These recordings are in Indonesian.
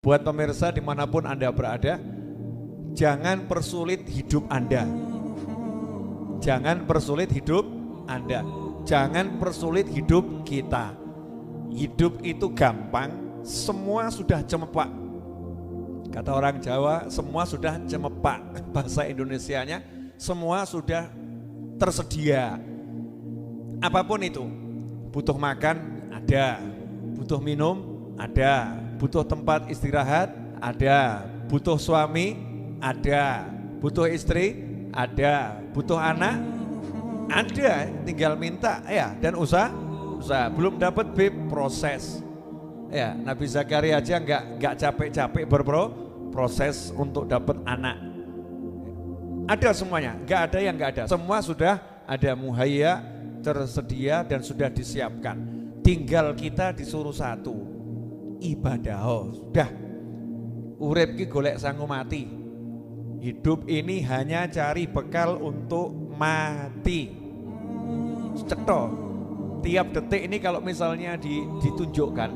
Buat pemirsa dimanapun Anda berada, jangan persulit hidup Anda. Jangan persulit hidup Anda. Jangan persulit hidup kita. Hidup itu gampang, semua sudah cemepak. Kata orang Jawa, semua sudah cemepak. Bahasa Indonesianya, semua sudah tersedia. Apapun itu, butuh makan ada, butuh minum ada, butuh tempat istirahat ada, butuh suami ada, butuh istri ada, butuh anak ada, tinggal minta ya, dan usaha. Belum dapat proses ya. Nabi Zakaria aja nggak capek-capek berproses untuk dapat anak. Ada semuanya, nggak ada yang nggak ada, semua sudah ada, muhayya, tersedia dan sudah disiapkan. Tinggal kita disuruh satu, ibadah. Sudah, urip ki golek sangu mati. Hidup ini hanya cari bekal untuk mati. Cetok. Tiap detik ini kalau misalnya ditunjukkan,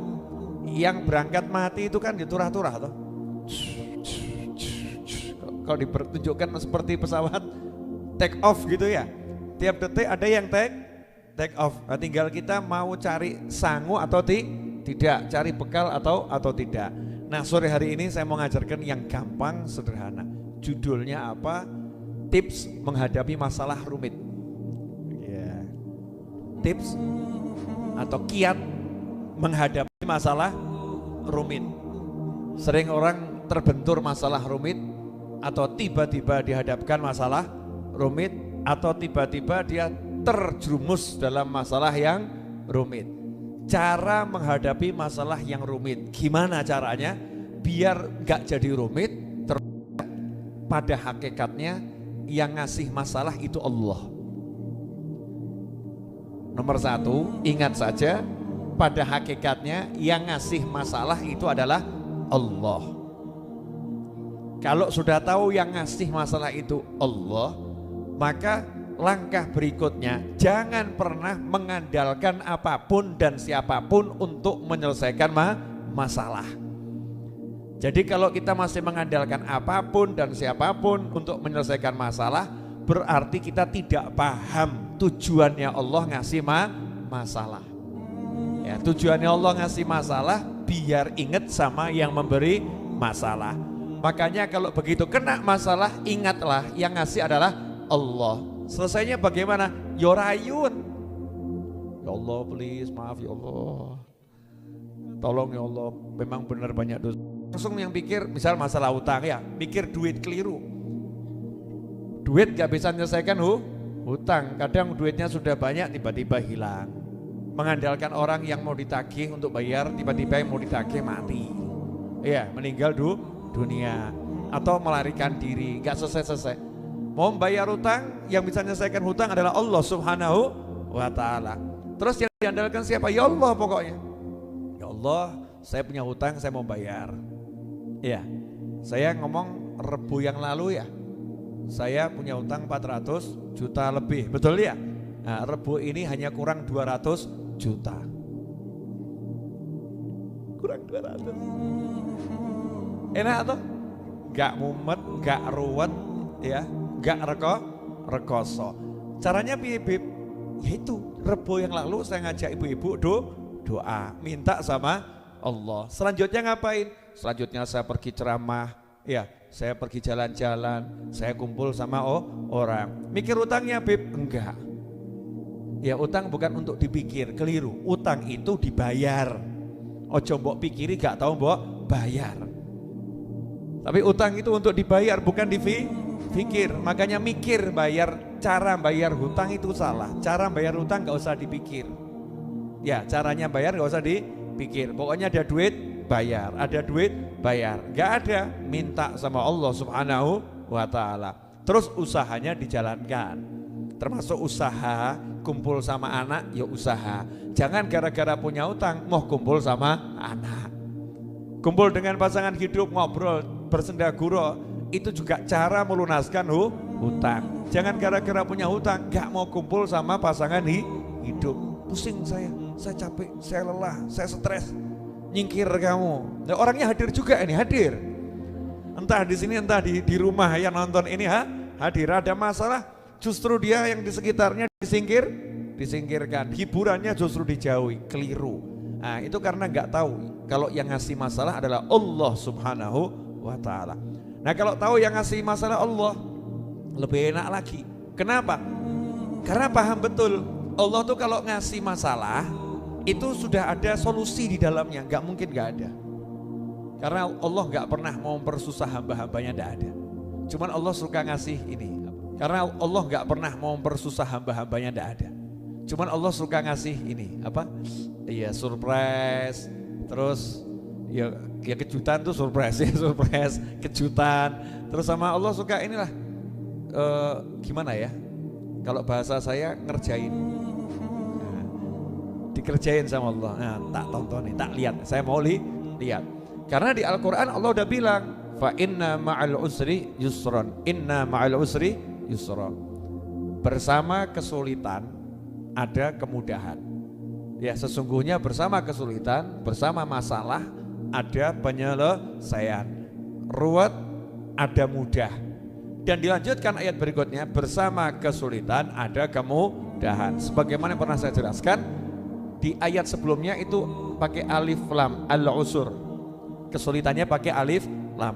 yang berangkat mati itu kan diturah-turah toh. Kalau dipertunjukkan seperti pesawat take off gitu ya. Tiap detik ada yang take off. Nah, tinggal kita mau cari sangu atau tidak, cari bekal atau tidak. Nah, sore hari ini saya mau ngajarkan yang gampang, sederhana. Judulnya apa? Tips menghadapi masalah rumit. Ya. Tips atau kiat menghadapi masalah rumit. Sering orang terbentur masalah rumit, atau tiba-tiba dihadapkan masalah rumit, atau tiba-tiba dia terjerumus dalam masalah yang rumit. Cara menghadapi masalah yang rumit, gimana caranya biar gak jadi rumit? Pada hakikatnya yang ngasih masalah itu Allah. Nomor satu, ingat saja, pada hakikatnya yang ngasih masalah itu adalah Allah. Kalau sudah tahu yang ngasih masalah itu Allah, maka langkah berikutnya jangan pernah mengandalkan apapun dan siapapun untuk menyelesaikan masalah. Jadi kalau kita masih mengandalkan apapun dan siapapun untuk menyelesaikan masalah, berarti kita tidak paham tujuannya Allah ngasih masalah. Ya, tujuannya Allah ngasih masalah biar ingat sama yang memberi masalah. Makanya kalau begitu kena masalah, ingatlah yang ngasih adalah Allah. Selesainya bagaimana? Yorayun. Ya Allah, please, maaf ya Allah. Tolong ya Allah, memang benar banyak dosa. Langsung yang pikir, misal masalah utang ya, pikir duit keliru. Duit gak bisa menyelesaikan hutang. Kadang duitnya sudah banyak, tiba-tiba hilang. Mengandalkan orang yang mau ditagih untuk bayar, tiba-tiba yang mau ditagih mati. Iya, meninggal dunia. Atau melarikan diri, gak selesai-selesai. Mau bayar hutang, yang bisa menyelesaikan hutang adalah Allah Subhanahu wa ta'ala. Terus yang diandalkan siapa? Ya Allah pokoknya. Ya Allah, saya punya hutang, saya mau bayar. Ya, saya ngomong Rebu yang lalu ya, saya punya hutang 400 juta lebih, betul ya? Nah, Rebu ini hanya kurang 200 juta. Kurang 200. Enak tuh? Gak mumet, gak ruwet ya, gak rekoso. Caranya bib, yaitu Rebu yang lalu saya ngajak ibu-ibu doa, minta sama Allah. Selanjutnya ngapain? Selanjutnya saya pergi ceramah, ya, saya pergi jalan-jalan, saya kumpul sama orang. Mikir utangnya bib? Enggak. Ya, utang bukan untuk dipikir, keliru. Utang itu dibayar. Ojo mbok pikiri gak tahu mbok bayar. Tapi utang itu untuk dibayar, bukan dipikir. Makanya mikir bayar, cara bayar hutang itu salah. Cara bayar hutang gak usah dipikir. Ya, caranya bayar gak usah dipikir. Pokoknya ada duit bayar, ada duit bayar. Gak ada, minta sama Allah Subhanahu wa ta'ala. Terus usahanya dijalankan. Termasuk usaha, kumpul sama anak, ya usaha. Jangan gara-gara punya utang mau kumpul sama anak. Kumpul dengan pasangan hidup, ngobrol, bersendaguro, itu juga cara melunaskan hutang. Jangan gara-gara punya hutang gak mau kumpul sama pasangan hidup. Pusing saya capek, saya lelah, saya stres. nyingkir kamu. Nah, orangnya hadir juga ini, hadir. Entah di sini, entah di rumah yang nonton ini hadir. Ada masalah, justru dia yang di sekitarnya disingkirkan. Hiburannya justru dijauhi, keliru. Nah, itu karena nggak tahu kalau yang ngasih masalah adalah Allah Subhanahu wa Ta'ala. Nah, kalau tahu yang ngasih masalah Allah, lebih enak lagi. Kenapa? Karena paham betul Allah tuh kalau ngasih masalah itu sudah ada solusi di dalamnya, nggak mungkin nggak ada. Karena Allah nggak pernah mau mempersusah hamba-hambanya, nggak ada. Cuman Allah suka ngasih ini. Karena Allah nggak pernah mau mempersusah hamba-hambanya, nggak ada. Cuman Allah suka ngasih ini apa? Iya, surprise. Terus ya kejutan tuh surprise ya, surprise, kejutan. Terus sama Allah suka inilah gimana ya? Kalau bahasa saya ngerjain, dikerjain sama Allah. Nah, tak tontonin, tak lihat. Saya mau lihat. Karena di Al-Quran Allah udah bilang, fa inna ma'al usri yusron, inna ma'al usri yusron. Bersama kesulitan ada kemudahan. Ya, sesungguhnya bersama kesulitan, bersama masalah ada penyelesaian. Ruwet ada mudah. Dan dilanjutkan ayat berikutnya, bersama kesulitan ada kemudahan. Sebagaimana yang pernah saya jelaskan, di ayat sebelumnya itu pakai alif lam, al-usur. Kesulitannya pakai alif lam.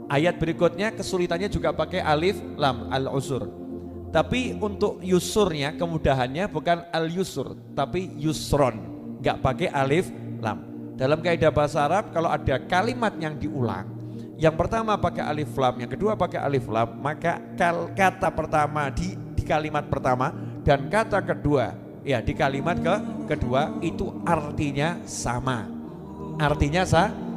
Ayat berikutnya kesulitannya juga pakai alif lam, al-usur. Tapi untuk yusurnya, kemudahannya bukan al-yusur, tapi yusron. Gak pakai alif lam. Dalam kaidah bahasa Arab, kalau ada kalimat yang diulang, yang pertama pakai alif lam, yang kedua pakai alif lam, maka kata pertama di kalimat pertama dan kata kedua ya di kalimat kedua itu artinya sama. Artinya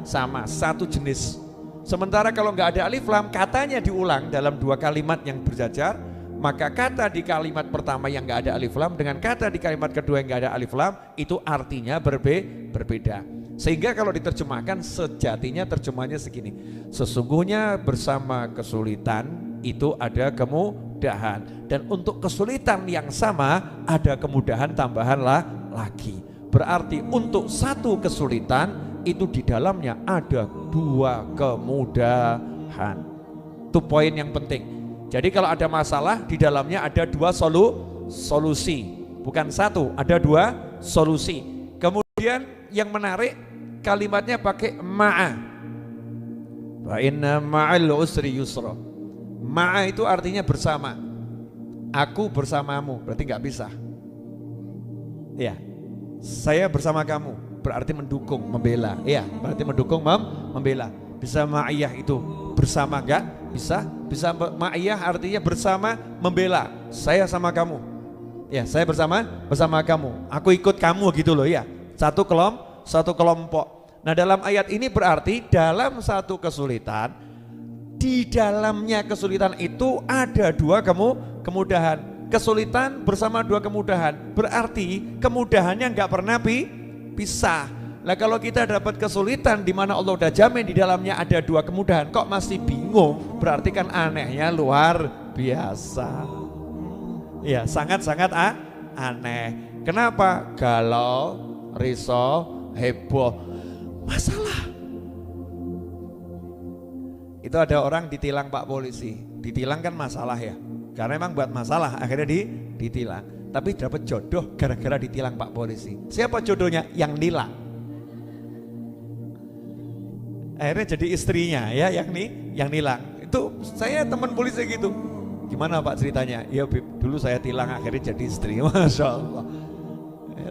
sama, satu jenis. Sementara kalau nggak ada alif lam, katanya diulang dalam dua kalimat yang berjajar, maka kata di kalimat pertama yang nggak ada alif lam dengan kata di kalimat kedua yang nggak ada alif lam itu artinya berbeda. Sehingga kalau diterjemahkan sejatinya terjemahnya segini, sesungguhnya bersama kesulitan itu ada kemudahan, dan untuk kesulitan yang sama ada kemudahan tambahan lagi. Berarti untuk satu kesulitan itu di dalamnya ada dua kemudahan. Itu poin yang penting. Jadi kalau ada masalah di dalamnya ada dua solusi, bukan satu, ada dua solusi. Kemudian yang menarik kalimatnya pakai ma'a. Wa inna ma'al usri yusra. Ma'a itu artinya bersama. Aku bersamamu, berarti nggak bisa. Ya, saya bersama kamu berarti mendukung, membela. Ya, berarti mendukung, membela. Bisa ma'iyah itu bersama, nggak bisa. Bisa ma'iyah artinya bersama, membela. Saya sama kamu. Ya, saya bersama kamu. Aku ikut kamu gitu loh ya. Satu kelompok. Nah, dalam ayat ini berarti dalam satu kesulitan, di dalamnya kesulitan itu ada dua kemudahan. Kesulitan bersama dua kemudahan, berarti kemudahannya nggak pernah pisah. Nah, kalau kita dapat kesulitan di mana Allah udah jamin di dalamnya ada dua kemudahan, kok masih bingung? Berarti kan anehnya luar biasa. Ya, sangat-sangat aneh. Kenapa? Galau, risau, heboh, masalah. Itu ada orang ditilang Pak Polisi. Ditilang kan masalah ya, karena emang buat masalah akhirnya ditilang. Tapi dapat jodoh gara-gara ditilang Pak Polisi. Siapa jodohnya? Yang nilang. Akhirnya jadi istrinya ya yang nilang. Itu saya teman polisi gitu. Gimana Pak ceritanya? Ya dulu saya tilang akhirnya jadi istri. Masya Allah.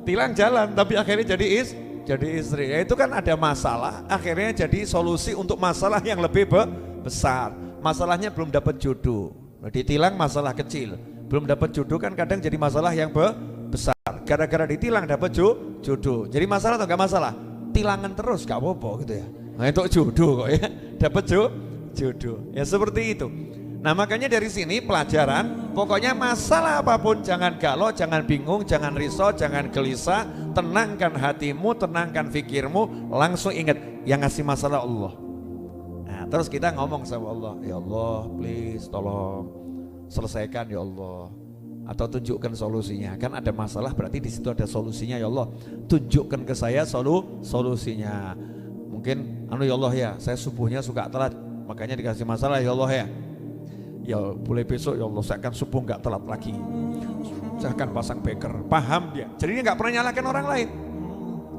Tilang jalan tapi akhirnya jadi istri. Ya, itu kan ada masalah, akhirnya jadi solusi untuk masalah yang lebih besar. Masalahnya belum dapat jodoh. Ditilang masalah kecil, belum dapat jodoh kan kadang jadi masalah yang besar. Gara-gara ditilang dapat jodoh. Jadi masalah atau enggak masalah? Tilangan terus gak apa-apa gitu ya. Nah, itu jodoh kok ya. Dapat jodoh. Ya seperti itu. Nah, makanya dari sini pelajaran, pokoknya masalah apapun jangan galau, jangan bingung, jangan risau, jangan gelisah, tenangkan hatimu, tenangkan fikirmu, langsung ingat yang ngasih masalah Allah. Nah, terus kita ngomong sama Allah, ya Allah please tolong selesaikan ya Allah. atau tunjukkan solusinya. Kan ada masalah berarti di situ ada solusinya. Ya Allah, tunjukkan ke saya solusinya. Mungkin ya Allah ya, saya subuhnya suka telat, makanya dikasih masalah ya Allah ya. Ya boleh besok ya Allah saya akan subuh nggak telat lagi. Saya akan pasang beker. Paham dia. Jadi dia nggak pernah nyalahkan orang lain.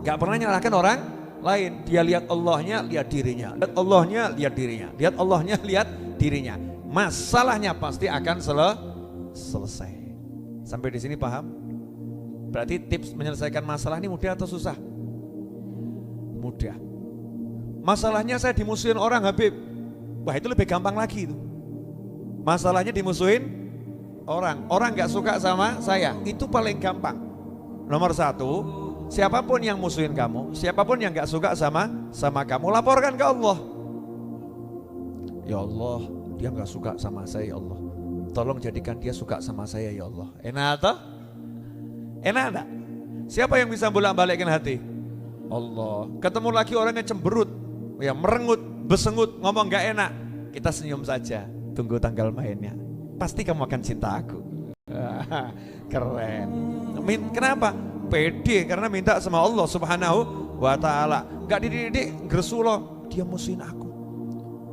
Nggak pernah nyalahkan orang lain. Dia lihat Allahnya, lihat dirinya. Lihat Allahnya, lihat dirinya. Lihat Allahnya, lihat dirinya. Masalahnya pasti akan selesai. Sampai di sini paham? Berarti tips menyelesaikan masalah ini mudah atau susah? Mudah. Masalahnya saya dimusuhin orang Habib. Wah itu lebih gampang lagi itu. Masalahnya dimusuhin orang gak suka sama saya, itu paling gampang. Nomor satu, siapapun yang musuhin kamu, siapapun yang gak suka sama kamu, laporkan ke Allah. Ya Allah, dia gak suka sama saya ya Allah, tolong jadikan dia suka sama saya ya Allah. Enak atau? Enak enggak? Siapa yang bisa bolak-balikkan hati? Allah. Ketemu lagi orang yang cemberut, ya merengut, besengut, ngomong gak enak, kita senyum saja, tunggu tanggal mainnya. Pasti kamu akan cinta aku. Keren. Kenapa? Pede karena minta sama Allah Subhanahu wa ta'ala. Gak dididik, gersulo, dia musuhin aku.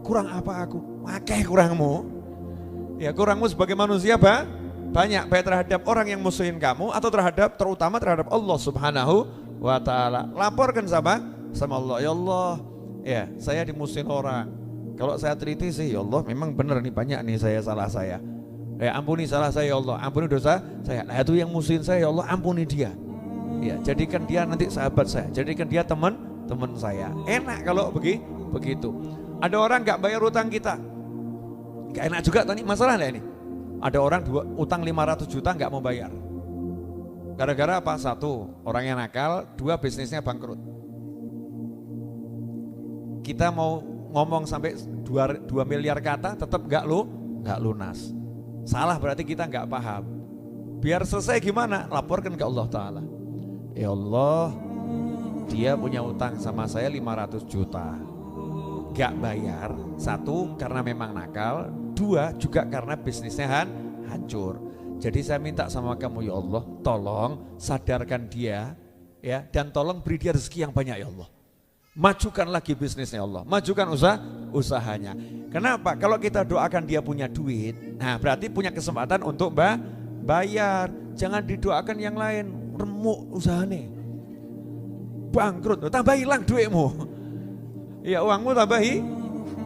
Kurang apa aku? Akeh kurangmu. Ya kurangmu sebagai manusia banyak, baik terhadap orang yang musuhin kamu atau terutama terhadap Allah Subhanahu wa ta'ala. Laporkan sama Allah. Ya Allah, ya saya dimusuhin orang. Kalau saya teliti sih ya Allah memang benar nih, banyak nih salah saya. Ya ampuni salah saya ya Allah, ampuni dosa saya. Nah itu yang musuhin saya ya Allah, ampuni dia. Ya jadikan dia nanti sahabat saya, jadikan dia teman saya. Enak kalau begitu. Ada orang gak bayar utang kita, gak enak juga tadi masalah lah ini. Ada orang utang 500 juta gak mau bayar. Gara-gara apa? Satu, orang yang nakal. Dua, bisnisnya bangkrut. Kita mau ngomong sampai 2 miliar kata tetap gak lunas. Salah berarti kita gak paham. Biar selesai gimana? Laporkan ke Allah Ta'ala. Ya Allah, dia punya utang sama saya 500 juta. Gak bayar. Satu, karena memang nakal. Dua, juga karena bisnisnya hancur. Jadi saya minta sama kamu ya Allah, tolong sadarkan dia ya, dan tolong beri dia rezeki yang banyak ya Allah. Majukan lagi bisnisnya Allah, majukan usahanya. Kenapa? Kalau kita doakan dia punya duit, nah berarti punya kesempatan untuk bayar. Jangan didoakan yang lain, remuk usahanya, bangkrut, tambah hilang duitmu. Ya uangmu tambah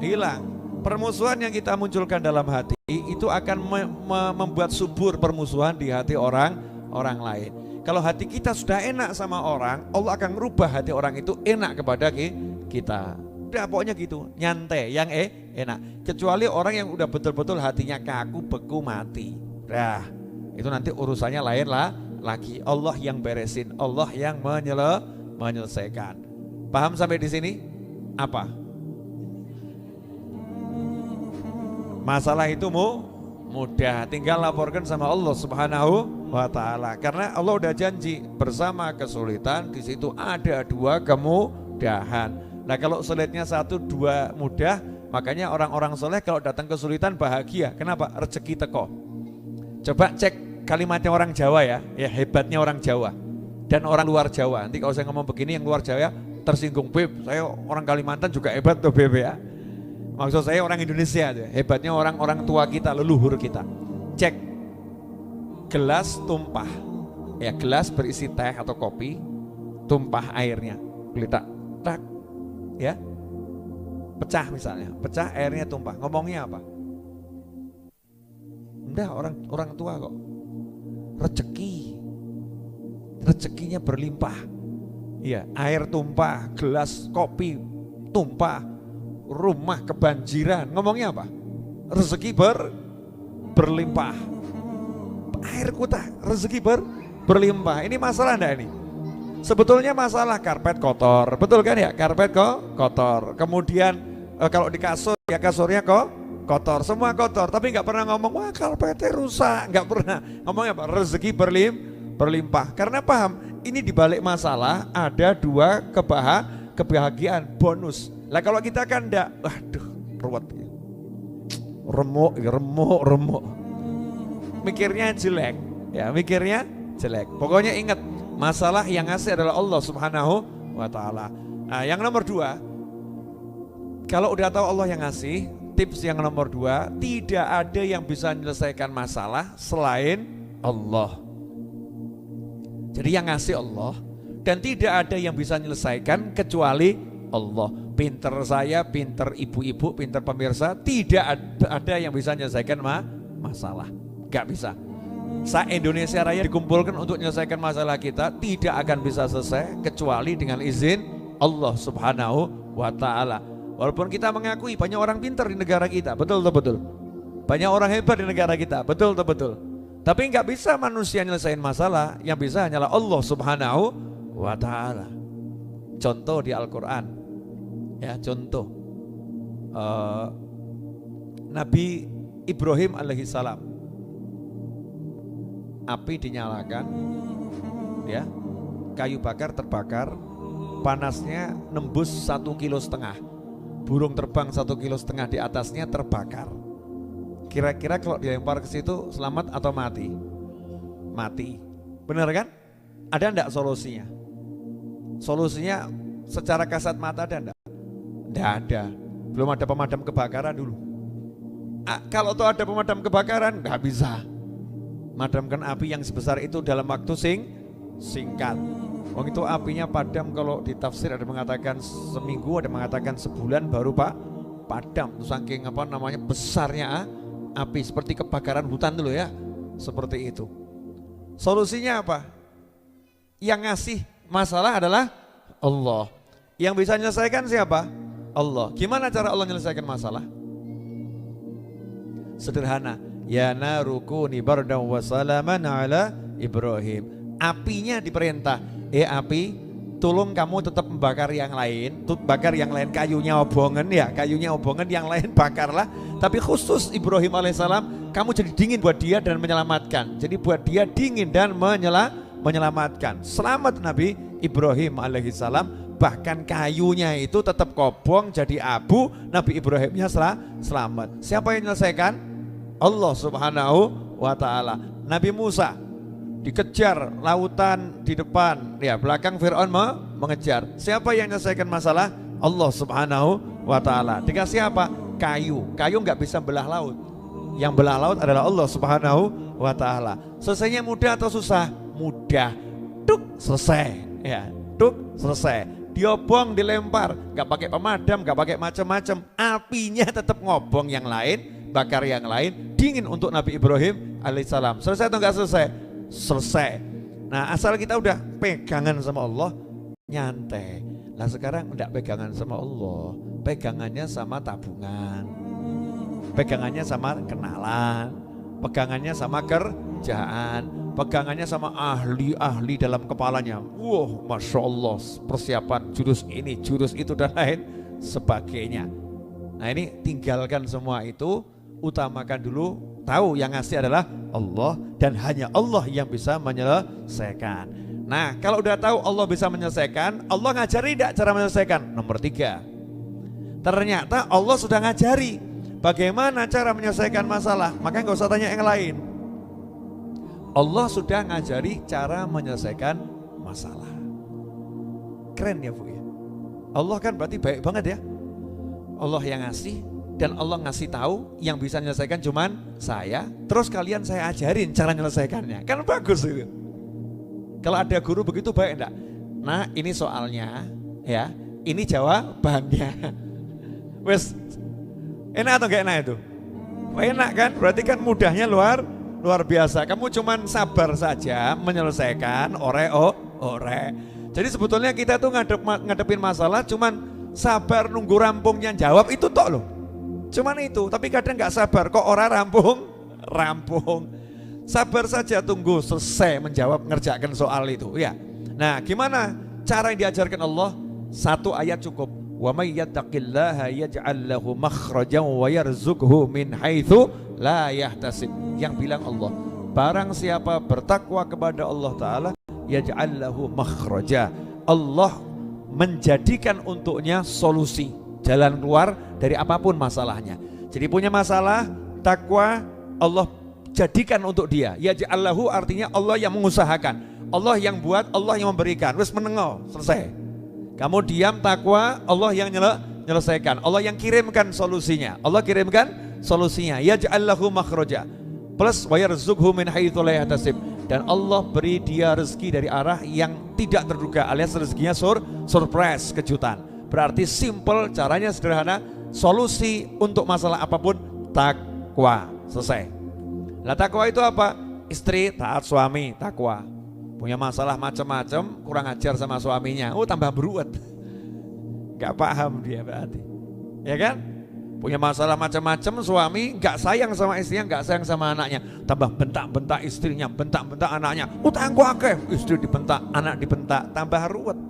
hilang. Permusuhan yang kita munculkan dalam hati itu akan membuat subur permusuhan di hati orang lain. Kalau hati kita sudah enak sama orang, Allah akan merubah hati orang itu enak kepada kita. Udah pokoknya gitu, nyantai, yang enak. Kecuali orang yang udah betul-betul hatinya kaku, beku, mati. Nah, itu nanti urusannya lain lagi. Allah yang beresin, Allah yang menyelesaikan. Paham sampai di sini? Apa? Masalah itu mudah, tinggal laporkan sama Allah Subhanahu wa ta'ala. Karena Allah udah janji bersama kesulitan di situ ada 2 kemudahan. Nah kalau sulitnya 1, 2 mudah, makanya orang-orang soleh kalau datang kesulitan bahagia. Kenapa? Rezeki teko. Coba cek kalimatnya orang Jawa ya hebatnya orang Jawa dan orang luar Jawa. Nanti kalau saya ngomong begini yang luar Jawa tersinggung, Beb, saya orang Kalimantan juga hebat tuh Beb ya. Maksud saya orang Indonesia, hebatnya orang-orang tua kita, leluhur kita. Cek gelas tumpah, ya gelas berisi teh atau kopi, tumpah airnya, geletak, tak, ya, pecah misalnya, pecah airnya tumpah. Ngomongnya apa? Udah orang tua kok. Rezekinya berlimpah. Iya, air tumpah, gelas kopi tumpah, rumah kebanjiran. Ngomongnya apa? Rezeki berlimpah. Air kutah, rezeki berlimpah. Ini masalah enggak ini? Sebetulnya masalah karpet kotor, betul kan ya? Karpet kotor. Kemudian kalau di kasur ya kasurnya kotor, semua kotor. Tapi nggak pernah ngomong wah karpetnya rusak, nggak pernah. Ngomongnya apa? Rezeki berlimpah. Karena paham, ini dibalik masalah ada 2 kebahagiaan bonus. Lah kalau kita kan enggak, waduh, ruwet. Remuk. Mikirnya jelek. Ya, mikirnya jelek. Pokoknya ingat, masalah yang ngasih adalah Allah Subhanahu wa taala. Nah, yang nomor 2, kalau udah tahu Allah yang ngasih, tips yang nomor 2, tidak ada yang bisa menyelesaikan masalah selain Allah. Jadi yang ngasih Allah, dan tidak ada yang bisa menyelesaikan kecuali Allah. Pinter saya, pinter ibu-ibu, pinter pemirsa, tidak ada yang bisa menyelesaikan masalah. Gak bisa. Indonesia Raya dikumpulkan untuk menyelesaikan masalah kita, tidak akan bisa selesai kecuali dengan izin Allah Subhanahu wa taala. Walaupun kita mengakui banyak orang pintar di negara kita, betul. Banyak orang hebat di negara kita, betul. Tapi nggak bisa manusia nyelesain masalah, yang bisa hanyalah Allah Subhanahu wa taala. Contoh di Al-Quran, ya contoh Nabi Ibrahim alaihissalam, api dinyalakan, ya kayu bakar terbakar, panasnya nembus 1,5 kilo, burung terbang 1,5 kilo di atasnya terbakar. Kira-kira kalau dilempar ke situ selamat atau mati? Mati. Benar kan? Ada enggak solusinya? Solusinya secara kasat mata ada enggak? Enggak ada. Belum ada pemadam kebakaran dulu. Kalau tuh ada pemadam kebakaran enggak bisa madamkan api yang sebesar itu dalam waktu singkat. Wong itu apinya padam, kalau di tafsir ada mengatakan seminggu, ada mengatakan sebulan baru padam. Saking besarnya api, seperti kebakaran hutan dulu ya, seperti itu. Solusinya apa? Yang ngasih masalah adalah Allah. Yang bisa menyelesaikan siapa? Allah. Gimana cara Allah menyelesaikan masalah? Sederhana. Ya narukuni bardan wa salaman ala Ibrahim. Apinya diperintah, api, tolong kamu tetap membakar yang lain, bakar yang lain, kayunya obongan ya, kayunya obongan, yang lain bakarlah. Tapi khusus Ibrahim alaihissalam, kamu jadi dingin buat dia dan menyelamatkan. Jadi buat dia dingin dan menyelamatkan. Selamat Nabi Ibrahim alaihissalam, bahkan kayunya itu tetap kobong jadi abu, Nabi Ibrahimnya selamat. Siapa yang menyelesaikan? Allah Subhanahu wa taala. Nabi Musa dikejar lautan di depan, ya belakang Fir'aun mengejar. Siapa yang menyelesaikan masalah? Allah Subhanahu wa taala. Dikasih apa? Kayu nggak bisa belah laut. Yang belah laut adalah Allah Subhanahu wa taala. Selesainya mudah atau susah? Mudah. Tuk selesai. Ya, tuk selesai. Diobong, dilempar, nggak pakai pemadam, nggak pakai macam-macam. Apinya tetap ngobong yang lain, bakar yang lain, dingin untuk Nabi Ibrahim alaihissalam. Selesai atau nggak selesai? Selesai. Nah, asal kita udah pegangan sama Allah, nyantai. Nah sekarang udah pegangan sama Allah, pegangannya sama tabungan, pegangannya sama kenalan, pegangannya sama kerjaan, pegangannya sama ahli-ahli dalam kepalanya. Wah, Masya Allah, persiapan jurus ini, jurus itu dan lain sebagainya. Nah ini tinggalkan semua itu, utamakan dulu, tahu yang ngasih adalah Allah dan hanya Allah yang bisa menyelesaikan. Nah kalau udah tahu Allah bisa menyelesaikan, Allah ngajari tidak cara menyelesaikan? Nomor 3, ternyata Allah sudah ngajari bagaimana cara menyelesaikan masalah, maka nggak usah tanya yang lain. Allah sudah ngajari cara menyelesaikan masalah. Keren ya Bu ya. Allah kan berarti baik banget ya. Allah yang ngasih, dan Allah ngasih tahu yang bisa menyelesaikan cuman saya, terus kalian saya ajarin cara menyelesaikannya. Kan bagus itu. Kalau ada guru begitu baik enggak? Nah ini soalnya ya, ini jawabannya. Wes, enak atau enggak enak itu? Enak kan? Berarti kan mudahnya luar biasa. Kamu cuman sabar saja menyelesaikan ore. Jadi sebetulnya kita tuh ngadepin masalah cuman sabar nunggu rampungnya jawab itu tok loh. Cuman itu, tapi kadang nggak sabar kok orang rampung. Sabar saja tunggu selesai menjawab, ngerjakan soal itu ya. Nah gimana cara yang diajarkan Allah? Satu ayat cukup. Wa may yattaqillaha yaj'al lahu makhrajan wa yarzuqhu min haitsu la yahtasib. Yang bilang Allah, barang siapa bertakwa kepada Allah Ta'ala, yaj'al lahu makhraja, Allah menjadikan untuknya solusi, jalan keluar dari apapun masalahnya. Jadi punya masalah, takwa, Allah jadikan untuk dia. Yaj'allahu artinya Allah yang mengusahakan, Allah yang buat, Allah yang memberikan. Wis menengok, selesai. Kamu diam takwa, Allah yang menyelesaikan, Allah yang kirimkan solusinya. Allah kirimkan solusinya. Yaj'allahu makhraja. Plus wa yarzuqhu min haitsu la yahtasib. Dan Allah beri dia rezeki dari arah yang tidak terduga, alias rezekinya surprise, kejutan. Berarti simple, caranya sederhana, solusi untuk masalah apapun takwa. Selesai. Lah takwa itu apa? Istri taat suami, takwa. Punya masalah macam-macam, kurang ajar sama suaminya, tambah beruat. Gak paham dia berarti. Ya kan? Punya masalah macam-macam, suami gak sayang sama istrinya, gak sayang sama anaknya, tambah bentak-bentak istrinya, bentak-bentak anaknya. Utangku akeh, istri dibentak, anak dibentak, tambah ruwet.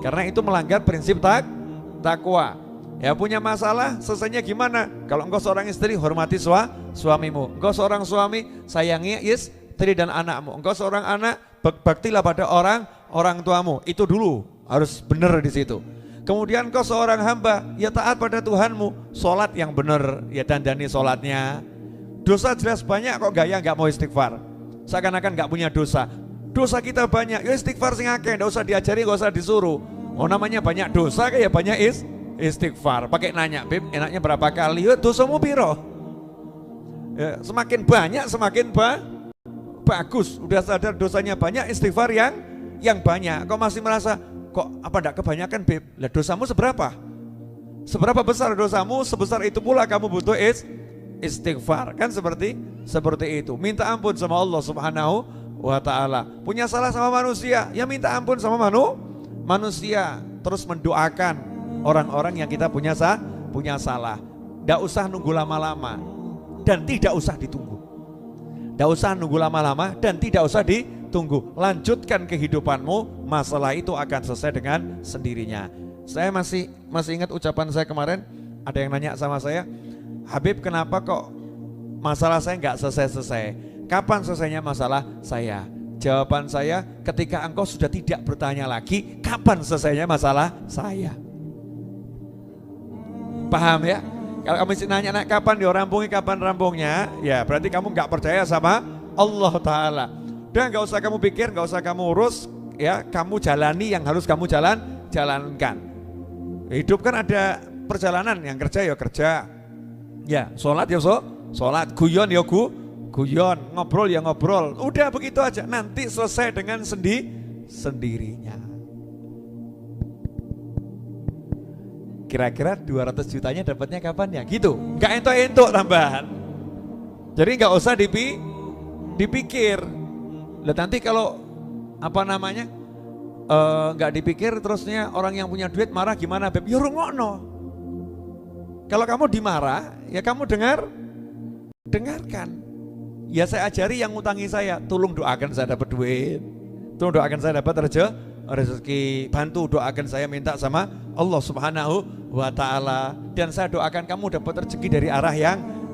Karena itu melanggar prinsip takwa. Ya, punya masalah, selesainya gimana? Kalau engkau seorang istri, hormati suamimu. Engkau seorang suami, sayangi istri dan anakmu. Engkau seorang anak, baktilah pada orang tuamu. Itu dulu harus benar di situ. Kemudian kau seorang hamba, ya taat pada Tuhanmu, sholat yang benar, ya dandani sholatnya. Dosa jelas banyak kok gaya nggak mau istighfar, seakan-akan nggak punya dosa. Dosa kita banyak, ya istighfar sing akeh, nggak usah diajari, nggak usah disuruh. Oh namanya banyak dosa kayak banyak istighfar. Pakai nanya, Beb, enaknya berapa kali? Ya dosamu piro? Ya, semakin banyak semakin bagus. Udah sadar dosanya banyak, istighfar yang banyak. Kau masih merasa kok apa enggak kebanyakan, Beb? Lah dosamu seberapa? Seberapa besar dosamu, sebesar itu pula kamu butuh istighfar. Kan seperti itu. Minta ampun sama Allah Subhanahu wa ta'ala. Punya salah sama manusia, ya minta ampun sama manusia. Terus mendoakan orang-orang yang kita punya salah. Enggak usah nunggu lama-lama dan tidak usah ditunggu. Enggak usah nunggu lama-lama dan tidak usah ditunggu. Lanjutkan kehidupanmu, masalah itu akan selesai dengan sendirinya. Saya masih ingat ucapan saya kemarin, ada yang nanya sama saya, Habib kenapa kok masalah saya nggak selesai-selesai? Kapan selesainya masalah saya? Jawaban saya, ketika engkau sudah tidak bertanya lagi, kapan selesainya masalah saya? Paham ya? Kalau kamu nanya kapan dirampungnya, kapan rampungnya, ya berarti kamu nggak percaya sama Allah Ta'ala. Dan nggak usah kamu pikir, nggak usah kamu urus, ya kamu jalani yang harus kamu jalankan. Hidup kan ada perjalanan, yang kerja ya kerja, ya sholat ya sholat, guyon ya guyon, ngobrol ya ngobrol. Udah begitu aja, nanti selesai dengan sendirinya. Kira-kira 200 jutanya dapatnya kapan ya? Gitu, nggak entuk-entuk tambahan. Jadi nggak usah dipikir. Lah nanti kalau apa namanya nggak dipikir terusnya orang yang punya duit marah gimana, Beb? Ya rungokno. Kalau kamu dimarah, ya kamu dengarkan. Ya saya ajari yang ngutangi saya, tolong doakan saya dapat duit, tolong doakan saya dapat rezeki, bantu doakan saya minta sama Allah Subhanahu wa ta'ala. Dan saya doakan kamu dapat rezeki dari arah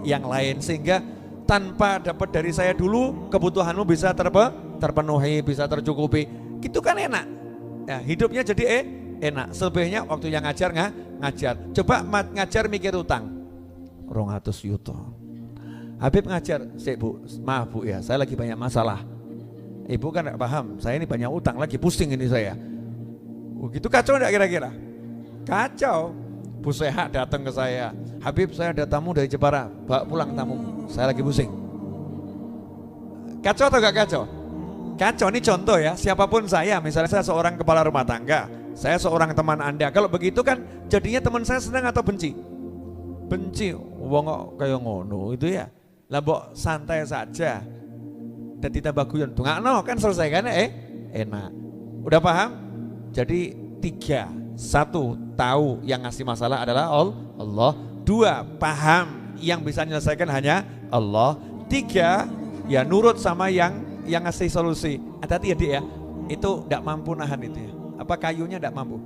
yang lain, sehingga tanpa dapat dari saya dulu kebutuhanmu bisa terpenuhi, bisa tercukupi. Gitu kan enak ya, hidupnya jadi enak. Selebihnya waktu yang ngajar ngajar. Coba ngajar mikir utang 200 yuto. Habib ngajar, Bu, maaf Bu ya, saya lagi banyak masalah. Ibu kan gak paham, saya ini banyak utang, lagi pusing ini saya. Gitu kacau gak kira-kira? Kacau. Bu Sehat datang ke saya, Habib saya ada tamu dari Jepara, bawa pulang tamu, saya lagi pusing. Kacau atau gak kacau? Kacau, ini contoh ya, siapapun saya, misalnya saya seorang kepala rumah tangga, saya seorang teman Anda, kalau begitu kan jadinya teman saya senang atau benci? Benci, wong kok kayak ngono itu ya. Lah mbok santai saja. Dan ditambah guyon, dongakno kan selesai kan enak. Udah paham? Jadi 3, 1 tahu yang ngasih masalah adalah Allah. 2 paham yang bisa menyelesaikan hanya Allah. 3 ya nurut sama yang ngasih solusi. Hati-hati ya Dik ya, itu tidak mampu nahan itu ya. Apa kayunya tidak mampu.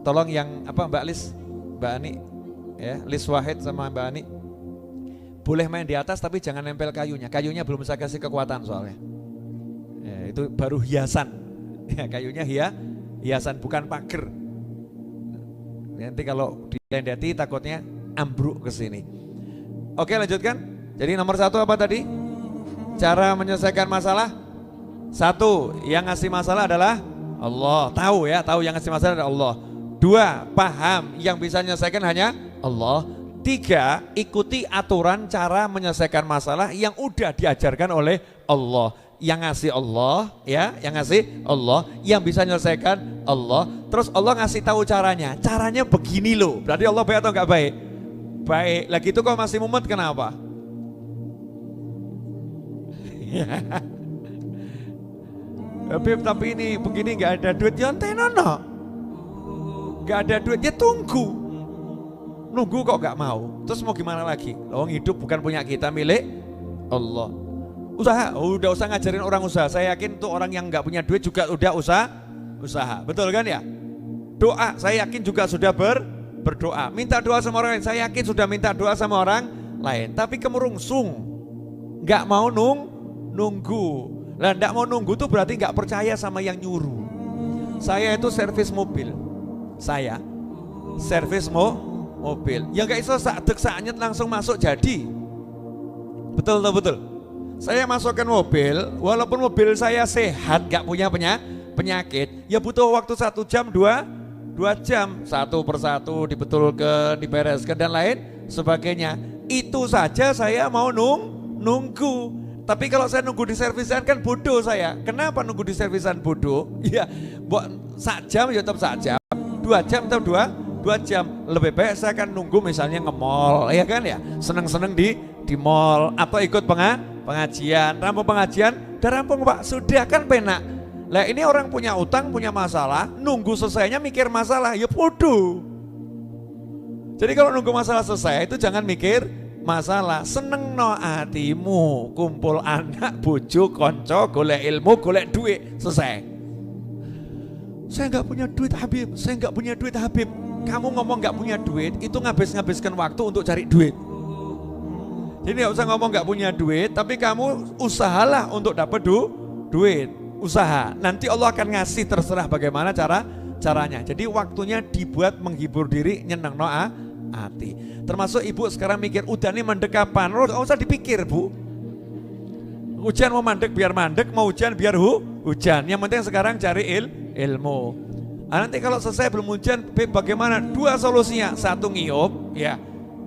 Tolong yang apa Mbak Lis, Mbak Ani ya, Lis Wahid sama Mbak Ani, boleh main di atas tapi jangan nempel kayunya. Kayunya belum bisa kasih kekuatan soalnya. Ya, itu baru hiasan. Ya, kayunya hiasan bukan pagar. Nanti kalau dilendati takutnya ambruk ke sini. Oke, lanjutkan. Jadi nomor satu apa tadi? Cara menyelesaikan masalah. Satu, yang ngasih masalah adalah Allah. Tahu ya, tahu yang ngasih masalah adalah Allah. Dua, paham yang bisa menyelesaikan hanya Allah. Tiga, ikuti aturan cara menyelesaikan masalah yang udah diajarkan oleh Allah. Yang ngasih Allah, ya, yang ngasih Allah, yang bisa menyelesaikan Allah. Terus Allah ngasih tahu caranya. Caranya begini loh. Berarti Allah baik atau enggak baik? Baik. Lagi itu kok masih mumet kenapa? Habib, tapi ini begini nggak ada duit ya tenono. Nggak ada duit ya tunggu. Nunggu kok nggak mau. Terus mau gimana lagi? Orang hidup bukan punya kita, milik Allah. Usaha, udah usah ngajarin orang usaha. Saya yakin tuh orang yang nggak punya duit juga udah usaha. Betul kan ya? Doa, saya yakin juga sudah berdoa. Minta doa sama orang lain, saya yakin sudah minta doa sama orang lain. Tapi kemurungsung, nggak mau nunggu. Lah nggak mau nunggu tuh berarti nggak percaya sama yang nyuruh. Saya itu servis mobil. Saya servis mobil. Ya nggak iso saat langsung masuk jadi. Betul. Saya masukkan mobil, walaupun mobil saya sehat, nggak punya penyakit, ya butuh waktu 1 jam, 2 jam, satu persatu dibetulkan, dibereskan dan lain sebagainya. Itu saja saya mau nunggu. Tapi kalau saya nunggu di servisan kan bodoh saya. Kenapa nunggu di servisan bodoh? Ya, buat 1 jam ya tetap 1 jam, 2 jam tetap 2 jam. Lebih baik saya akan nunggu misalnya nge-mall, ya kan ya. Seneng-seneng di mall atau ikut pengajian. Rampung pengajian, udah rampung Pak, sudah kan penak. Lah ini orang punya utang, punya masalah, nunggu selesainya mikir masalah, ya bodoh. Jadi kalau nunggu masalah selesai itu jangan mikir masalah, seneng no atimu, kumpul anak, bojo, konco, golek ilmu, golek duit, selesai. Saya nggak punya duit Habib, saya nggak punya duit Habib. Kamu ngomong nggak punya duit, itu ngabiskan waktu untuk cari duit. Jadi nggak usah ngomong nggak punya duit, tapi kamu usahalah untuk dapat duit. Usaha, nanti Allah akan ngasih, terserah bagaimana caranya. Jadi waktunya dibuat menghibur diri, nyeneng no hati. Termasuk ibu sekarang mikir udah nih mandek kapan, nggak usah dipikir Bu. Hujan mau mandek biar mandek, mau hujan biar hujan. Yang penting sekarang cari ilmu. Nanti kalau selesai belum hujan, bagaimana? 2 solusinya, 1 ngiyup, ya,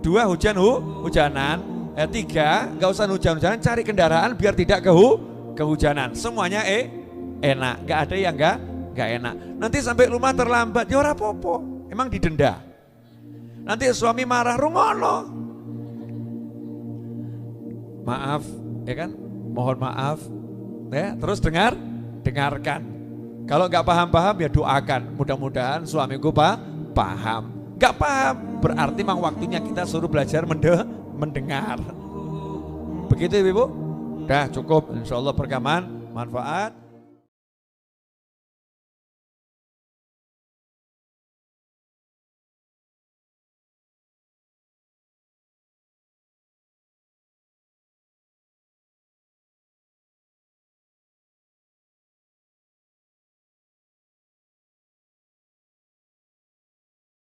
2 hujanan, 3 nggak usah hujan-hujanan, cari kendaraan biar tidak kehujanan. Semuanya enak, nggak ada yang nggak enak. Nanti sampai rumah terlambat, ya ora apa-apa, emang didenda. Nanti suami marah, rungono. Maaf, ya kan? Mohon maaf, ya. Terus dengarkan. Kalau nggak paham ya doakan. Mudah-mudahan suamiku paham. Nggak paham, berarti memang waktunya kita suruh belajar mendengar. Begitu Ibu. Udah cukup, insya Allah perekaman manfaat.